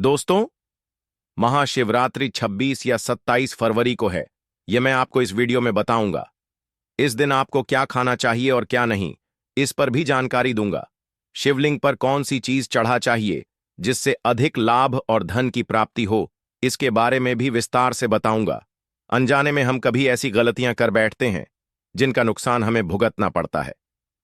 दोस्तों, महाशिवरात्रि 26 या 27 फरवरी को है। यह मैं आपको इस वीडियो में बताऊंगा। इस दिन आपको क्या खाना चाहिए और क्या नहीं, इस पर भी जानकारी दूंगा। शिवलिंग पर कौन सी चीज चढ़ा चाहिए जिससे अधिक लाभ और धन की प्राप्ति हो, इसके बारे में भी विस्तार से बताऊंगा। अनजाने में हम कभी ऐसी गलतियां कर बैठते हैं जिनका नुकसान हमें भुगतना पड़ता है।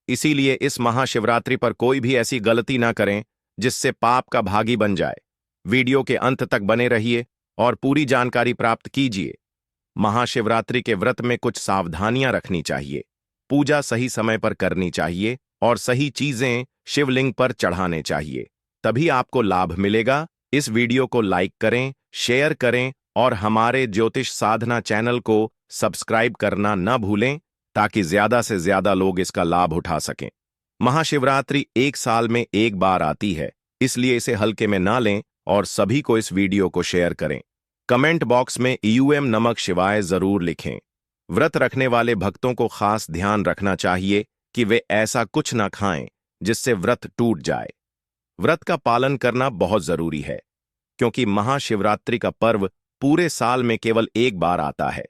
इसीलिए इस महाशिवरात्रि पर कोई भी ऐसी गलती ना करें जिससे पाप का भागी बन जाए। वीडियो के अंत तक बने रहिए और पूरी जानकारी प्राप्त कीजिए। महाशिवरात्रि के व्रत में कुछ सावधानियां रखनी चाहिए। पूजा सही समय पर करनी चाहिए और सही चीजें शिवलिंग पर चढ़ाने चाहिए, तभी आपको लाभ मिलेगा। इस वीडियो को लाइक करें, शेयर करें और हमारे ज्योतिष साधना चैनल को सब्सक्राइब करना न भूलें ताकि ज्यादा से ज्यादा लोग इसका लाभ उठा सकें। महाशिवरात्रि एक साल में एक बार आती है, इसलिए इसे हल्के में ना लें और सभी को इस वीडियो को शेयर करें। कमेंट बॉक्स में ईयूएम नमः शिवाय जरूर लिखें। व्रत रखने वाले भक्तों को खास ध्यान रखना चाहिए कि वे ऐसा कुछ ना खाएं जिससे व्रत टूट जाए। व्रत का पालन करना बहुत जरूरी है क्योंकि महाशिवरात्रि का पर्व पूरे साल में केवल एक बार आता है।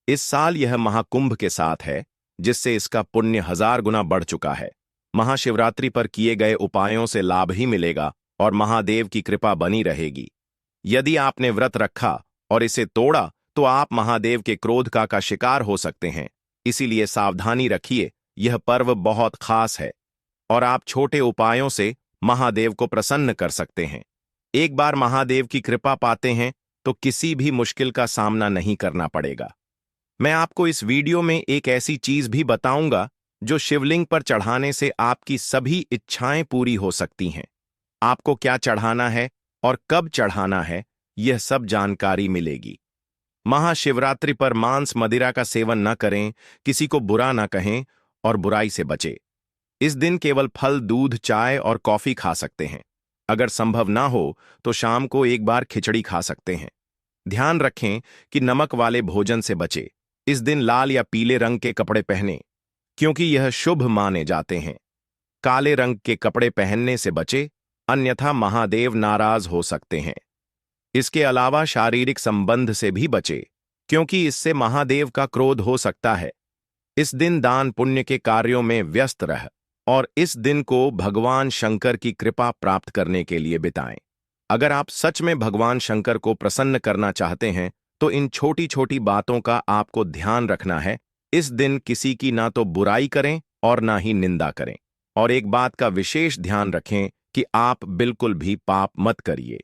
इस साल यह महाकुंभ के साथ है, जिससे इसका पुण्य 1000 गुना बढ़ चुका है। महाशिवरात्रि पर किए गए उपायों से लाभ ही मिलेगा और महादेव की कृपा बनी रहेगी। यदि आपने व्रत रखा और इसे तोड़ा तो आप महादेव के क्रोध का शिकार हो सकते हैं। इसीलिए सावधानी रखिए, यह पर्व बहुत खास है और आप छोटे उपायों से महादेव को प्रसन्न कर सकते हैं। एक बार महादेव की कृपा पाते हैं तो किसी भी मुश्किल का सामना नहीं करना पड़ेगा। मैं आपको इस वीडियो में एक ऐसी चीज भी बताऊंगा जो शिवलिंग पर चढ़ाने से आपकी सभी इच्छाएं पूरी हो सकती हैं। आपको क्या चढ़ाना है और कब चढ़ाना है, यह सब जानकारी मिलेगी। महाशिवरात्रि पर मांस मदिरा का सेवन न करें, किसी को बुरा न कहें और बुराई से बचें। इस दिन केवल फल, दूध, चाय और कॉफी खा सकते हैं। अगर संभव ना हो तो शाम को एक बार खिचड़ी खा सकते हैं। ध्यान रखें कि नमक वाले भोजन से बचें। इस दिन लाल या पीले रंग के कपड़े पहनें क्योंकि यह शुभ माने जाते हैं। काले रंग के कपड़े पहनने से बचें, अन्यथा महादेव नाराज हो सकते हैं। इसके अलावा शारीरिक संबंध से भी बचें क्योंकि इससे महादेव का क्रोध हो सकता है। इस दिन दान पुण्य के कार्यों में व्यस्त रह और इस दिन को भगवान शंकर की कृपा प्राप्त करने के लिए बिताएं। अगर आप सच में भगवान शंकर को प्रसन्न करना चाहते हैं तो इन छोटी छोटी बातों का आपको ध्यान रखना है। इस दिन किसी की ना तो बुराई करें और ना ही निंदा करें। और एक बात का विशेष ध्यान रखें कि आप बिल्कुल भी पाप मत करिए।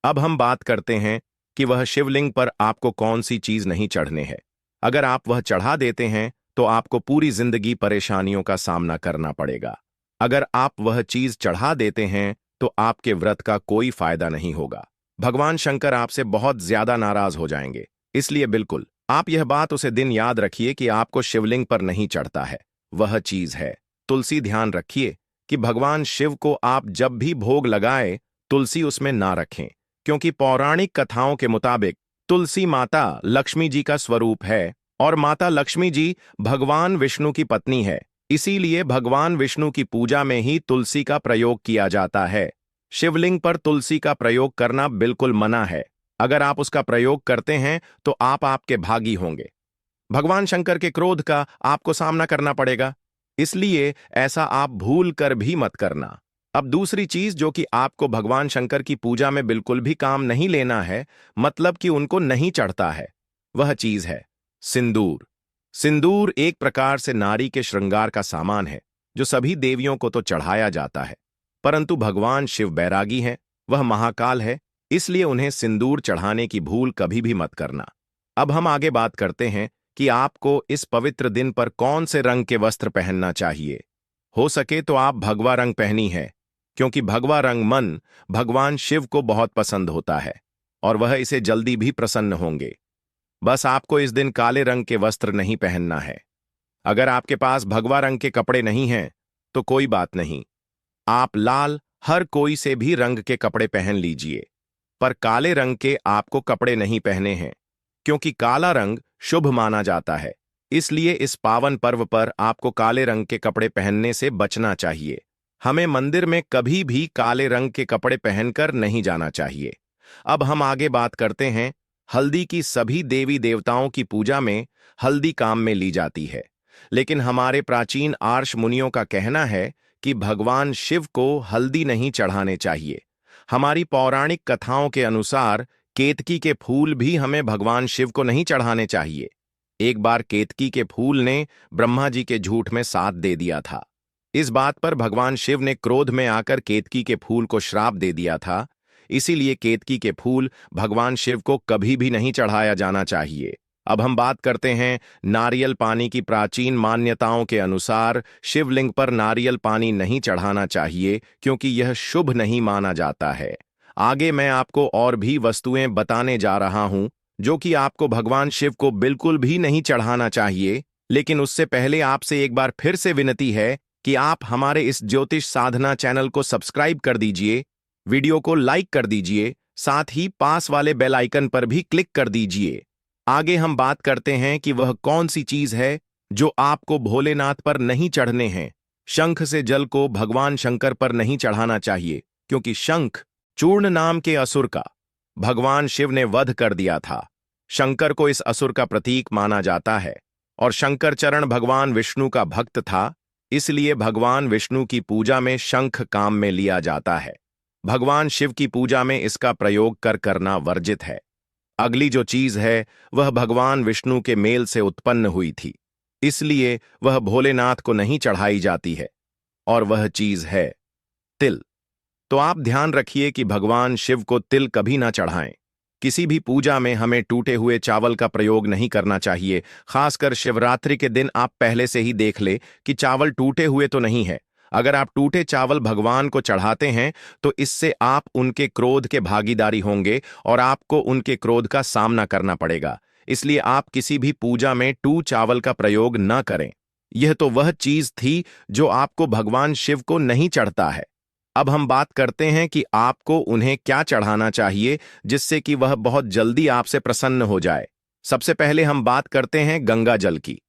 अब हम बात करते हैं कि वह शिवलिंग पर आपको कौन सी चीज नहीं चढ़ने है। अगर आप वह चढ़ा देते हैं तो आपको पूरी जिंदगी परेशानियों का सामना करना पड़ेगा। अगर आप वह चीज चढ़ा देते हैं तो आपके व्रत का कोई फायदा नहीं होगा। भगवान शंकर आपसे बहुत ज्यादा नाराज हो जाएंगे। इसलिए बिल्कुल आप यह बात उसे दिन याद रखिए कि आपको शिवलिंग पर नहीं चढ़ता है। वह चीज है तुलसी। ध्यान रखिए कि भगवान शिव को आप जब भी भोग लगाए तुलसी उसमें ना रखें, क्योंकि पौराणिक कथाओं के मुताबिक तुलसी माता लक्ष्मी जी का स्वरूप है और माता लक्ष्मी जी भगवान विष्णु की पत्नी है। इसीलिए भगवान विष्णु की पूजा में ही तुलसी का प्रयोग किया जाता है। शिवलिंग पर तुलसी का प्रयोग करना बिल्कुल मना है। अगर आप उसका प्रयोग करते हैं तो आप आपके भागी होंगे। भगवान शंकर के क्रोध का आपको सामना करना पड़ेगा, इसलिए ऐसा आप भूल कर भी मत करना। अब दूसरी चीज जो कि आपको भगवान शंकर की पूजा में बिल्कुल भी काम नहीं लेना है, मतलब कि उनको नहीं चढ़ता है, वह चीज है सिंदूर। सिंदूर एक प्रकार से नारी के श्रृंगार का सामान है जो सभी देवियों को तो चढ़ाया जाता है, परंतु भगवान शिव बैरागी हैं, वह महाकाल है, इसलिए उन्हें सिंदूर चढ़ाने की भूल कभी भी मत करना। अब हम आगे बात करते हैं कि आपको इस पवित्र दिन पर कौन से रंग के वस्त्र पहनना चाहिए। हो सके तो आप भगवा रंग पहनी है, क्योंकि भगवा रंग मन भगवान शिव को बहुत पसंद होता है और वह इसे जल्दी भी प्रसन्न होंगे। बस आपको इस दिन काले रंग के वस्त्र नहीं पहनना है। अगर आपके पास भगवा रंग के कपड़े नहीं हैं तो कोई बात नहीं, आप लाल हर कोई से भी रंग के कपड़े पहन लीजिए, पर काले रंग के आपको कपड़े नहीं पहने हैं क्योंकि काला रंग शुभ माना जाता है। इसलिए इस पावन पर्व पर आपको काले रंग के कपड़े पहनने से बचना चाहिए। हमें मंदिर में कभी भी काले रंग के कपड़े पहनकर नहीं जाना चाहिए। अब हम आगे बात करते हैं। हल्दी की सभी देवी देवताओं की पूजा में हल्दी काम में ली जाती है, लेकिन हमारे प्राचीन आर्ष मुनियों का कहना है कि भगवान शिव को हल्दी नहीं चढ़ाने चाहिए। हमारी पौराणिक कथाओं के अनुसार केतकी के फूल भी हमें भगवान शिव को नहीं चढ़ाने चाहिए। एक बार केतकी के फूल ने ब्रह्मा जी के झूठ में साथ दे दिया था। इस बात पर भगवान शिव ने क्रोध में आकर केतकी के फूल को श्राप दे दिया था। इसीलिए केतकी के फूल भगवान शिव को कभी भी नहीं चढ़ाया जाना चाहिए। अब हम बात करते हैं नारियल पानी की। प्राचीन मान्यताओं के अनुसार शिवलिंग पर नारियल पानी नहीं चढ़ाना चाहिए, क्योंकि यह शुभ नहीं माना जाता है। आगे मैं आपको और भी वस्तुएं बताने जा रहा हूं जो कि आपको भगवान शिव को बिल्कुल भी नहीं चढ़ाना चाहिए। लेकिन उससे पहले आपसे एक बार फिर से विनती है कि आप हमारे इस ज्योतिष साधना चैनल को सब्सक्राइब कर दीजिए, वीडियो को लाइक कर दीजिए, साथ ही पास वाले बेल आइकन पर भी क्लिक कर दीजिए। आगे हम बात करते हैं कि वह कौन सी चीज है जो आपको भोलेनाथ पर नहीं चढ़ने हैं। शंख से जल को भगवान शंकर पर नहीं चढ़ाना चाहिए, क्योंकि शंख चूर्ण नाम के असुर का भगवान शिव ने वध कर दिया था। शंकर को इस असुर का प्रतीक माना जाता है, और शंकर चरण भगवान विष्णु का भक्त था, इसलिए भगवान विष्णु की पूजा में शंख काम में लिया जाता है। भगवान शिव की पूजा में इसका प्रयोग करना वर्जित है। अगली जो चीज है वह भगवान विष्णु के मेल से उत्पन्न हुई थी, इसलिए वह भोलेनाथ को नहीं चढ़ाई जाती है, और वह चीज है तिल। तो आप ध्यान रखिए कि भगवान शिव को तिल कभी ना चढ़ाएं। किसी भी पूजा में हमें टूटे हुए चावल का प्रयोग नहीं करना चाहिए। खासकर शिवरात्रि के दिन आप पहले से ही देख ले कि चावल टूटे हुए तो नहीं है। अगर आप टूटे चावल भगवान को चढ़ाते हैं तो इससे आप उनके क्रोध के भागीदारी होंगे और आपको उनके क्रोध का सामना करना पड़ेगा। इसलिए आप किसी भी पूजा में टू चावल का प्रयोग न करें। यह तो वह चीज थी जो आपको भगवान शिव को नहीं चढ़ता है। अब हम बात करते हैं कि आपको उन्हें क्या चढ़ाना चाहिए जिससे कि वह बहुत जल्दी आपसे प्रसन्न हो जाए। सबसे पहले हम बात करते हैं गंगा जल की।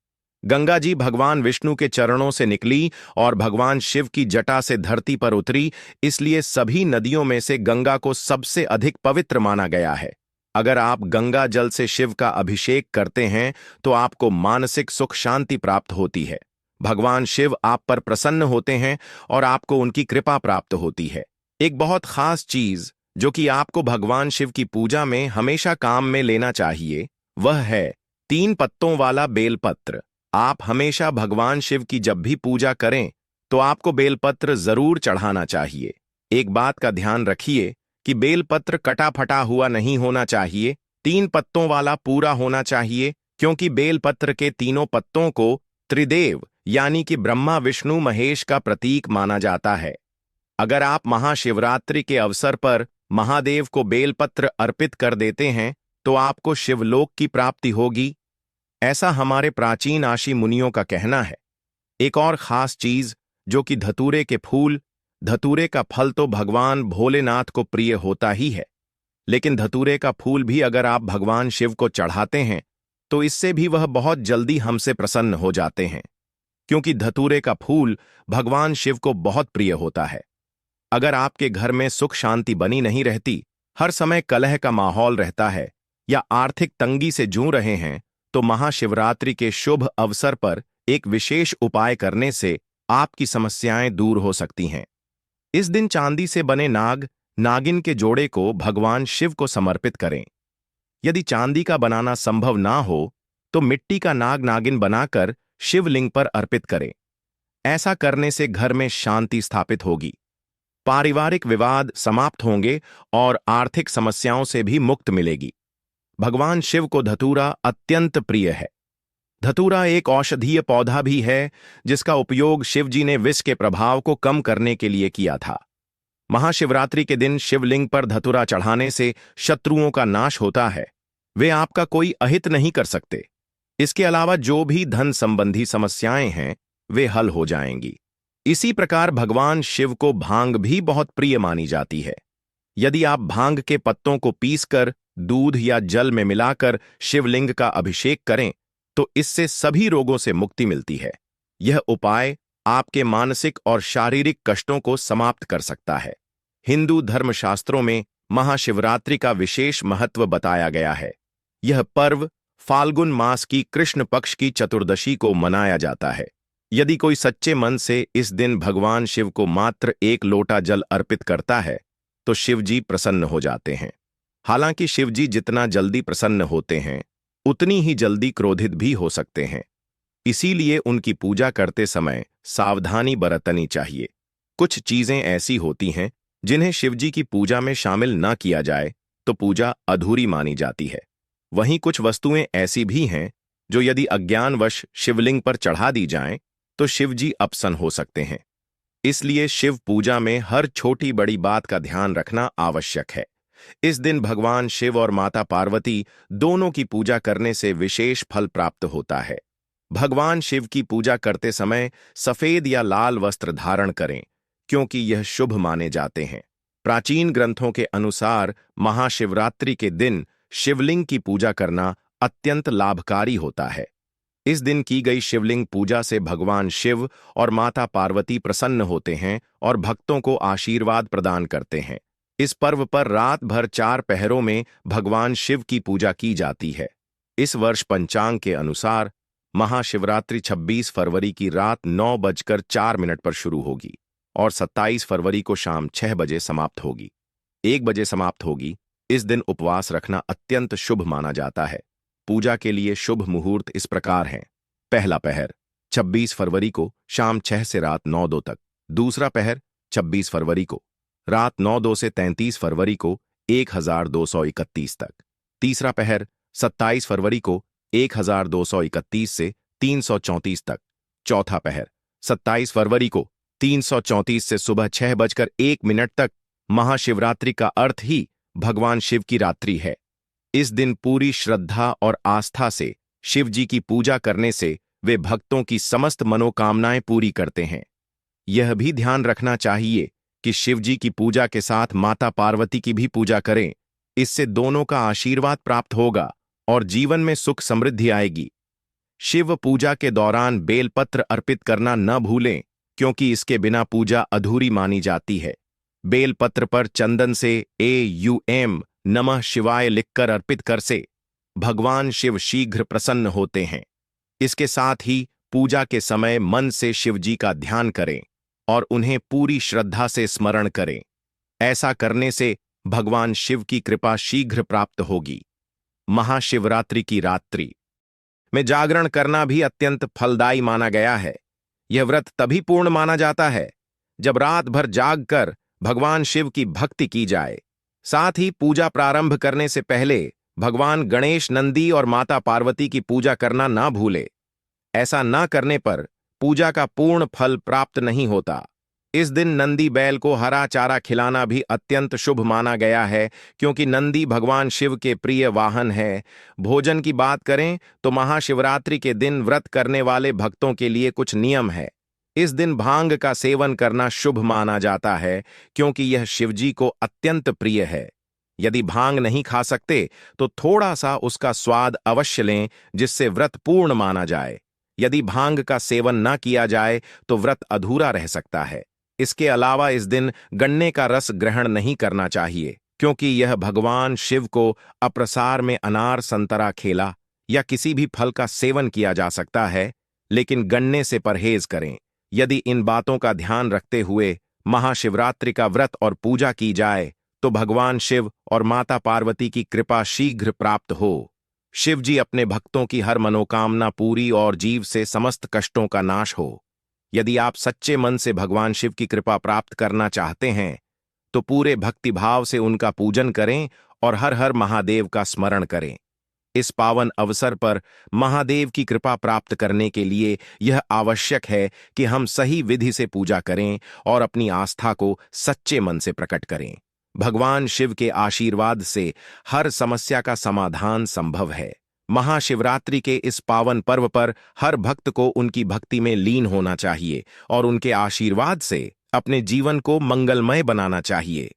गंगा जी भगवान विष्णु के चरणों से निकली और भगवान शिव की जटा से धरती पर उतरी, इसलिए सभी नदियों में से गंगा को सबसे अधिक पवित्र माना गया है। अगर आप गंगा जल से शिव का अभिषेक करते हैं तो आपको मानसिक सुख शांति प्राप्त होती है। भगवान शिव आप पर प्रसन्न होते हैं और आपको उनकी कृपा प्राप्त होती है। एक बहुत खास चीज जो कि आपको भगवान शिव की पूजा में हमेशा काम में लेना चाहिए वह है 3 पत्तों वाला बेलपत्र। आप हमेशा भगवान शिव की जब भी पूजा करें तो आपको बेलपत्र जरूर चढ़ाना चाहिए। एक बात का ध्यान रखिए कि बेलपत्र कटा फटा हुआ नहीं होना चाहिए, 3 पत्तों वाला पूरा होना चाहिए, क्योंकि बेलपत्र के तीनों पत्तों को त्रिदेव यानी कि ब्रह्मा विष्णु महेश का प्रतीक माना जाता है। अगर आप महाशिवरात्रि के अवसर पर महादेव को बेलपत्र अर्पित कर देते हैं तो आपको शिवलोक की प्राप्ति होगी, ऐसा हमारे प्राचीन आशी मुनियों का कहना है। एक और खास चीज जो कि धतूरे के फूल। धतूरे का फल तो भगवान भोलेनाथ को प्रिय होता ही है, लेकिन धतूरे का फूल भी अगर आप भगवान शिव को चढ़ाते हैं तो इससे भी वह बहुत जल्दी हमसे प्रसन्न हो जाते हैं, क्योंकि धतूरे का फूल भगवान शिव को बहुत प्रिय होता है। अगर आपके घर में सुख शांति बनी नहीं रहती, हर समय कलह का माहौल रहता है या आर्थिक तंगी से जूझ रहे हैं, तो महाशिवरात्रि के शुभ अवसर पर एक विशेष उपाय करने से आपकी समस्याएं दूर हो सकती हैं। इस दिन चांदी से बने नाग नागिन के जोड़े को भगवान शिव को समर्पित करें। यदि चांदी का बनाना संभव ना हो तो मिट्टी का नाग नागिन बनाकर शिवलिंग पर अर्पित करें। ऐसा करने से घर में शांति स्थापित होगी, पारिवारिक विवाद समाप्त होंगे और आर्थिक समस्याओं से भी मुक्त मिलेगी। भगवान शिव को धतूरा अत्यंत प्रिय है। धतूरा एक औषधीय पौधा भी है जिसका उपयोग शिवजी ने विष के प्रभाव को कम करने के लिए किया था। महाशिवरात्रि के दिन शिवलिंग पर धतूरा चढ़ाने से शत्रुओं का नाश होता है, वे आपका कोई अहित नहीं कर सकते। इसके अलावा जो भी धन संबंधी समस्याएं हैं वे हल हो जाएंगी। इसी प्रकार भगवान शिव को भांग भी बहुत प्रिय मानी जाती है। यदि आप भांग के पत्तों को पीसकर दूध या जल में मिलाकर शिवलिंग का अभिषेक करें तो इससे सभी रोगों से मुक्ति मिलती है। यह उपाय आपके मानसिक और शारीरिक कष्टों को समाप्त कर सकता है। हिंदू धर्मशास्त्रों में महाशिवरात्रि का विशेष महत्व बताया गया है। यह पर्व फाल्गुन मास की कृष्ण पक्ष की चतुर्दशी को मनाया जाता है। यदि कोई सच्चे मन से इस दिन भगवान शिव को मात्र एक लोटा जल अर्पित करता है तो शिवजी प्रसन्न हो जाते हैं। हालांकि शिवजी जितना जल्दी प्रसन्न होते हैं उतनी ही जल्दी क्रोधित भी हो सकते हैं। इसीलिए उनकी पूजा करते समय सावधानी बरतनी चाहिए। कुछ चीजें ऐसी होती हैं जिन्हें शिवजी की पूजा में शामिल न किया जाए तो पूजा अधूरी मानी जाती है। वहीं कुछ वस्तुएं ऐसी भी हैं जो यदि अज्ञानवश शिवलिंग पर चढ़ा दी जाएं तो शिवजी अप्रसन्न हो सकते हैं। इसलिए शिव पूजा में हर छोटी बड़ी बात का ध्यान रखना आवश्यक है। इस दिन भगवान शिव और माता पार्वती दोनों की पूजा करने से विशेष फल प्राप्त होता है। भगवान शिव की पूजा करते समय सफेद या लाल वस्त्र धारण करें, क्योंकि यह शुभ माने जाते हैं। प्राचीन ग्रंथों के अनुसार महाशिवरात्रि के दिन शिवलिंग की पूजा करना अत्यंत लाभकारी होता है। इस दिन की गई शिवलिंग पूजा से भगवान शिव और माता पार्वती प्रसन्न होते हैं और भक्तों को आशीर्वाद प्रदान करते हैं। इस पर्व पर रात भर 4 पहरों में भगवान शिव की पूजा की जाती है। इस वर्ष पंचांग के अनुसार महाशिवरात्रि 26 फरवरी की रात 9:04 पर शुरू होगी और 27 फरवरी को शाम 6 बजे समाप्त होगी। 1 बजे समाप्त होगी। इस दिन उपवास रखना अत्यंत शुभ माना जाता है। पूजा के लिए शुभ मुहूर्त इस प्रकार हैं। पहला पहर 26 फरवरी को शाम 6 से रात 9:02 तक। दूसरा पहर 26 फरवरी को रात 9:02 से 33 फरवरी को 1231 तक। तीसरा पहर 27 फरवरी को 1231 से 334 तक। चौथा पहर 27 फरवरी को 334 से सुबह 6:01 तक। महाशिवरात्रि का अर्थ ही भगवान शिव की रात्रि है। इस दिन पूरी श्रद्धा और आस्था से शिवजी की पूजा करने से वे भक्तों की समस्त मनोकामनाएं पूरी करते हैं। यह भी ध्यान रखना चाहिए कि शिवजी की पूजा के साथ माता पार्वती की भी पूजा करें। इससे दोनों का आशीर्वाद प्राप्त होगा और जीवन में सुख समृद्धि आएगी। शिव पूजा के दौरान बेलपत्र अर्पित करना न भूलें, क्योंकि इसके बिना पूजा अधूरी मानी जाती है। बेलपत्र पर चंदन से AUM नमः शिवाय लिखकर अर्पित कर से भगवान शिव शीघ्र प्रसन्न होते हैं। इसके साथ ही पूजा के समय मन से शिवजी का ध्यान करें और उन्हें पूरी श्रद्धा से स्मरण करें। ऐसा करने से भगवान शिव की कृपा शीघ्र प्राप्त होगी। महाशिवरात्रि की रात्रि में जागरण करना भी अत्यंत फलदायी माना गया है। यह व्रत तभी पूर्ण माना जाता है जब रात भर जागकर भगवान शिव की भक्ति की जाए। साथ ही पूजा प्रारंभ करने से पहले भगवान गणेश, नंदी और माता पार्वती की पूजा करना ना भूले। ऐसा न करने पर पूजा का पूर्ण फल प्राप्त नहीं होता। इस दिन नंदी बैल को हरा चारा खिलाना भी अत्यंत शुभ माना गया है, क्योंकि नंदी भगवान शिव के प्रिय वाहन है। भोजन की बात करें तो महाशिवरात्रि के दिन व्रत करने वाले भक्तों के लिए कुछ नियम है। इस दिन भांग का सेवन करना शुभ माना जाता है, क्योंकि यह शिवजी को अत्यंत प्रिय है। यदि भांग नहीं खा सकते तो थोड़ा सा उसका स्वाद अवश्य लें, जिससे व्रत पूर्ण माना जाए। यदि भांग का सेवन न किया जाए तो व्रत अधूरा रह सकता है। इसके अलावा इस दिन गन्ने का रस ग्रहण नहीं करना चाहिए, क्योंकि यह भगवान शिव को अप्रसार में अनार, संतरा, केला या किसी भी फल का सेवन किया जा सकता है, लेकिन गन्ने से परहेज करें। यदि इन बातों का ध्यान रखते हुए महाशिवरात्रि का व्रत और पूजा की जाए तो भगवान शिव और माता पार्वती की कृपा शीघ्र प्राप्त हो। शिवजी अपने भक्तों की हर मनोकामना पूरी और जीव से समस्त कष्टों का नाश हो। यदि आप सच्चे मन से भगवान शिव की कृपा प्राप्त करना चाहते हैं तो पूरे भक्तिभाव से उनका पूजन करें और हर हर महादेव का स्मरण करें। इस पावन अवसर पर महादेव की कृपा प्राप्त करने के लिए यह आवश्यक है कि हम सही विधि से पूजा करें और अपनी आस्था को सच्चे मन से प्रकट करें। भगवान शिव के आशीर्वाद से हर समस्या का समाधान संभव है। महाशिवरात्रि के इस पावन पर्व पर हर भक्त को उनकी भक्ति में लीन होना चाहिए और उनके आशीर्वाद से अपने जीवन को मंगलमय बनाना चाहिए।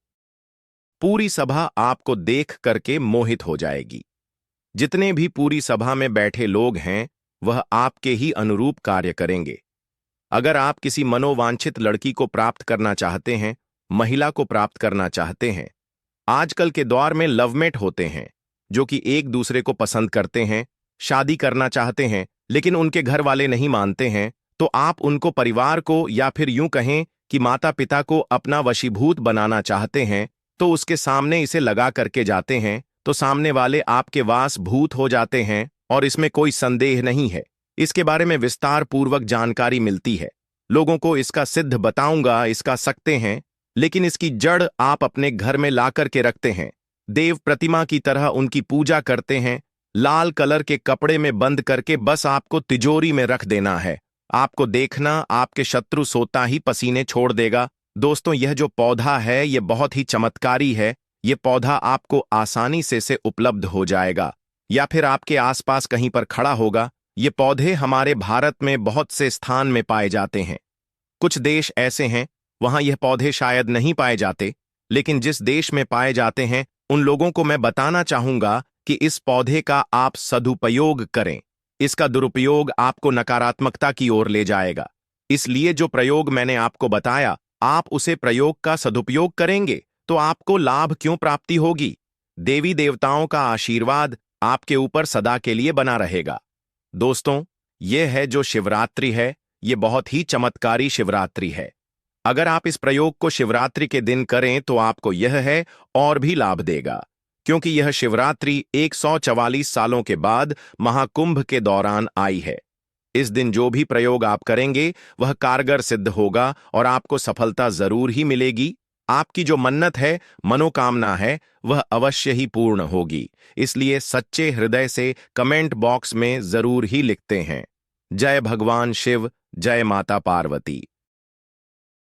पूरी सभा आपको देख करके मोहित हो जाएगी। जितने भी पूरी सभा में बैठे लोग हैं वह आपके ही अनुरूप कार्य करेंगे। अगर आप किसी मनोवांछित लड़की को प्राप्त करना चाहते हैं, महिला को प्राप्त करना चाहते हैं, आजकल के दौर में लवमेट होते हैं जो कि एक दूसरे को पसंद करते हैं, शादी करना चाहते हैं, लेकिन उनके घर वाले नहीं मानते हैं, तो आप उनको परिवार को या फिर यूं कहें कि माता पिता को अपना वशीभूत बनाना चाहते हैं, तो उसके सामने इसे लगा करके जाते हैं, तो सामने वाले आपके वास भूत हो जाते हैं और इसमें कोई संदेह नहीं है। इसके बारे में विस्तार पूर्वक जानकारी मिलती है। लोगों को इसका सिद्ध बताऊंगा, इसका सकते हैं, लेकिन इसकी जड़ आप अपने घर में ला करके रखते हैं। देव प्रतिमा की तरह उनकी पूजा करते हैं। लाल कलर के कपड़े में बंद करके बस आपको तिजोरी में रख देना है। आपको देखना आपके शत्रु सोता ही पसीने छोड़ देगा। दोस्तों, यह जो पौधा है यह बहुत ही चमत्कारी है। यह पौधा आपको आसानी से उपलब्ध हो जाएगा या फिर आपके आसपास कहीं पर खड़ा होगा। ये पौधे हमारे भारत में बहुत से स्थान में पाए जाते हैं। कुछ देश ऐसे हैं वहां यह पौधे शायद नहीं पाए जाते, लेकिन जिस देश में पाए जाते हैं उन लोगों को मैं बताना चाहूंगा कि इस पौधे का आप सदुपयोग करें। इसका दुरुपयोग आपको नकारात्मकता की ओर ले जाएगा। इसलिए जो प्रयोग मैंने आपको बताया, आप उसे प्रयोग का सदुपयोग करेंगे तो आपको लाभ क्यों प्राप्ति होगी। देवी देवताओं का आशीर्वाद आपके ऊपर सदा के लिए बना रहेगा। दोस्तों, यह है जो शिवरात्रि है, यह बहुत ही चमत्कारी शिवरात्रि है। अगर आप इस प्रयोग को शिवरात्रि के दिन करें तो आपको यह है और भी लाभ देगा, क्योंकि यह शिवरात्रि 144 सालों के बाद महाकुंभ के दौरान आई है। इस दिन जो भी प्रयोग आप करेंगे वह कारगर सिद्ध होगा और आपको सफलता जरूर ही मिलेगी। आपकी जो मन्नत है, मनोकामना है, वह अवश्य ही पूर्ण होगी। इसलिए सच्चे हृदय से कमेंट बॉक्स में जरूर ही लिखते हैं। जय भगवान शिव, जय माता पार्वती।